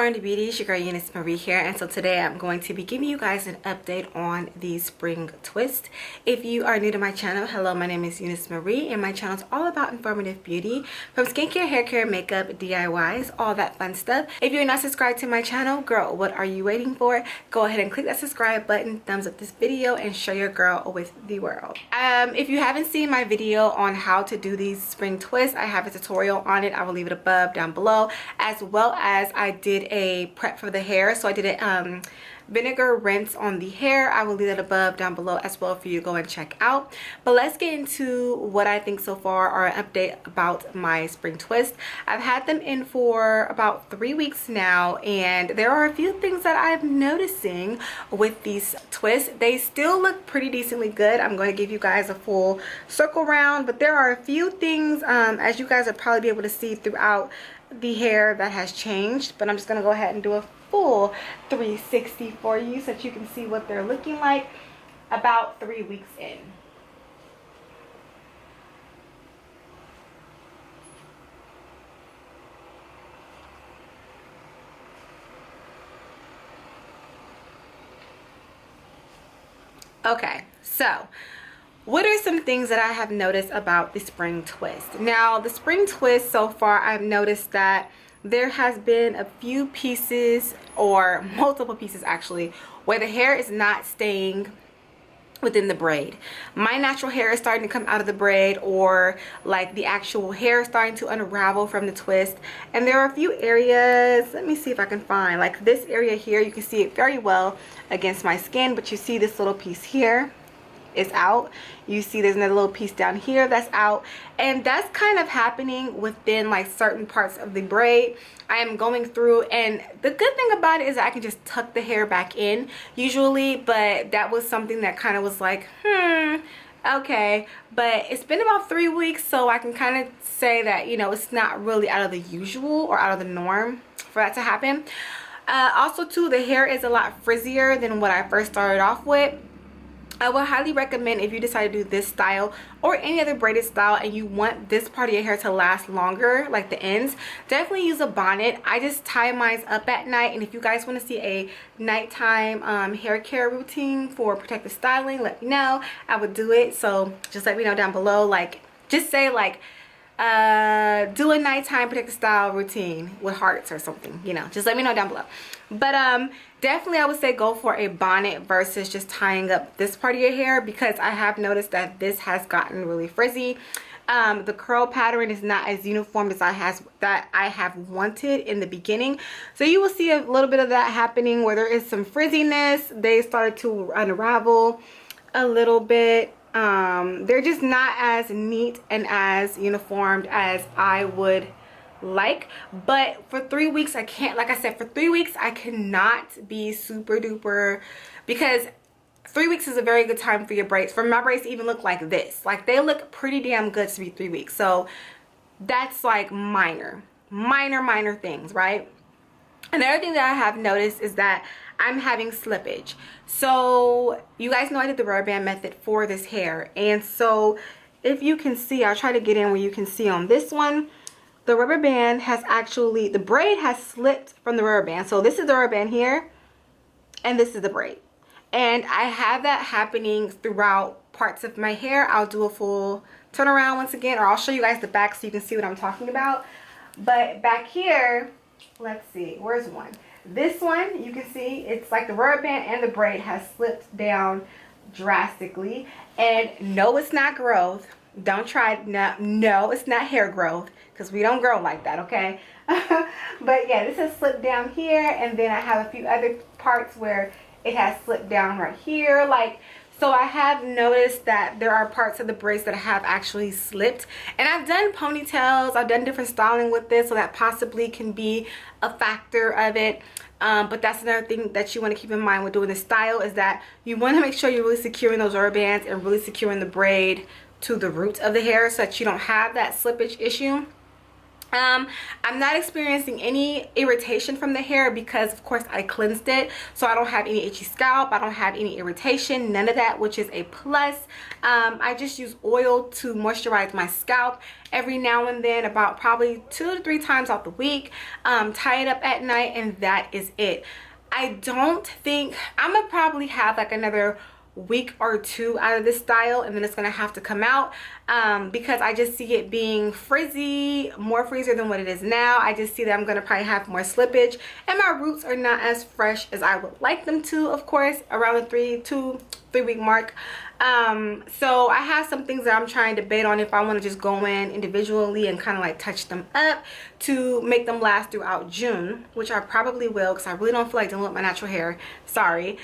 Informed Beauty, it's your girl EuniyceMari here, and so today I'm going to be giving you guys an update on the spring twist. If you are new to my channel, hello, my name is EuniyceMari and my channel is all about informative beauty, from skincare, hair care, makeup, DIYs, all that fun stuff. If you're not subscribed to my channel, girl, what are you waiting for? Go ahead and click that subscribe button, thumbs up this video, and share your girl with the world. If you haven't seen my video on how to do these spring twists, I have a tutorial on it. I will leave it above down below, as well as I did a prep for the hair. So I did a vinegar rinse on the hair. I will leave that above down below as well for you to go and check out. But let's get into what I think so far, or an update about my spring twist. I've had them in for about 3 weeks now, and there are a few things that I'm noticing with these twists. They still look pretty decently good. I'm going to give you guys a full circle round, but there are a few things, as you guys will probably be able to see throughout the hair, that has changed. But I'm just going to go ahead and do a full 360 for you so that you can see what they're looking like about 3 weeks in. Okay, so what are some things that I have noticed about the spring twist? Now, the spring twist so far, I've noticed that there has been a few pieces, or multiple pieces actually, where the hair is not staying within the braid. My natural hair is starting to come out of the braid, or like the actual hair is starting to unravel from the twist. And there are a few areas, let me see if I can find, like this area here, you can see it very well against my skin, but you see this little piece here is out. You see there's another little piece down here that's out, and that's kind of happening within like certain parts of the braid. I am going through, and the good thing about it is that I can just tuck the hair back in usually, but that was something that kind of was like, okay. But it's been about 3 weeks, so I can kind of say that, you know, it's not really out of the usual or out of the norm for that to happen. Also too, the hair is a lot frizzier than what I first started off with. I would highly recommend, if you decide to do this style or any other braided style and you want this part of your hair to last longer, like the ends, definitely use a bonnet. I just tie mine up at night, and if you guys want to see a nighttime hair care routine for protective styling, let me know. I would do it. So just let me know down below, like just say like do a nighttime protective style routine with hearts or something, you know, just let me know down below. But definitely I would say go for a bonnet versus just tying up this part of your hair, because I have noticed that this has gotten really frizzy. The curl pattern is not as uniform as I have wanted in the beginning, so you will see a little bit of that happening where there is some frizziness. They started to unravel a little bit. They're just not as neat and as uniformed as I would like. But for 3 weeks, I can't, like I said, for 3 weeks I cannot be super duper, because 3 weeks is a very good time for your braids, for my braids to even look like this. Like, they look pretty damn good to be 3 weeks. So that's like minor things, right? Another thing that I have noticed is that I'm having slippage. So you guys know I did the rubber band method for this hair, and so if you can see, I'll try to get in where you can see on this one, the rubber band has actually, the braid has slipped from the rubber band. So this is the rubber band here, and this is the braid, and I have that happening throughout parts of my hair. I'll do a full turnaround once again, or I'll show you guys the back so you can see what I'm talking about. But back here, let's see, where's one? This one, you can see it's like the rubber band and the braid has slipped down drastically. And no, it's not growth. Don't try it. No, it's not hair growth, because we don't grow like that, okay? But yeah, this has slipped down here, and then I have a few other parts where it has slipped down right here. Like, so I have noticed that there are parts of the braids that have actually slipped. And I've done ponytails, I've done different styling with this, so that possibly can be a factor of it. But that's another thing that you want to keep in mind with doing this style, is that you want to make sure you're really securing those rubber bands and really securing the braid to the root of the hair, so that you don't have that slippage issue. I'm not experiencing any irritation from the hair because of course I cleansed it, so I don't have any itchy scalp, I don't have any irritation, none of that, which is a plus. I just use oil to moisturize my scalp every now and then, about probably 2 to 3 times out the week. Tie it up at night, and that is it. I don't think I'm gonna probably have like another week or 2 out of this style, and then it's gonna have to come out because I just see it being frizzy, more frizzier than what it is now. I just see that I'm gonna probably have more slippage, and my roots are not as fresh as I would like them to, of course, around the 3 week mark. So I have some things that I'm trying to debate on if I want to just go in individually and kind of like touch them up to make them last throughout June, which I probably will because I really don't feel like dealing with my natural hair. Sorry.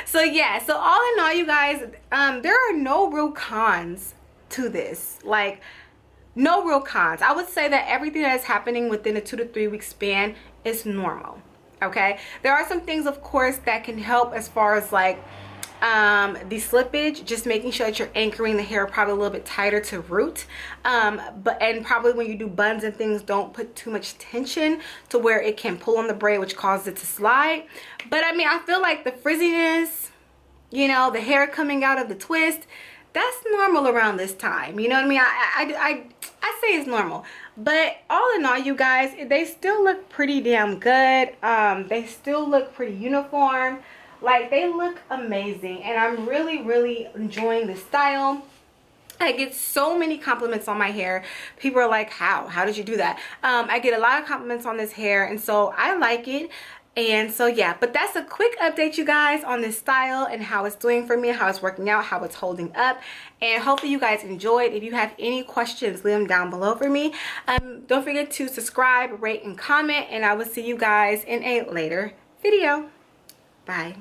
So yeah, so all in all, you guys, there are no real cons to this. Like, no real cons. I would say that everything that is happening within a 2 to 3 week span is normal. Okay, there are some things of course that can help as far as like the slippage, just making sure that you're anchoring the hair probably a little bit tighter to root, and probably when you do buns and things, don't put too much tension to where it can pull on the braid, which causes it to slide. But I mean, I feel like the frizziness, you know, the hair coming out of the twist, that's normal around this time, you know what I mean? I say it's normal, but all in all, you guys, they still look pretty damn good. They still look pretty uniform. Like, they look amazing, and I'm really enjoying the style. I get so many compliments on my hair. People are like, how did you do that? I get a lot of compliments on this hair, and so I like it. And so yeah, but that's a quick update, you guys, on this style and how it's doing for me, how it's working out, how it's holding up, and hopefully you guys enjoyed. If you have any questions, leave them down below for me. Don't forget to subscribe, rate, and comment, and I will see you guys in a later video. Bye.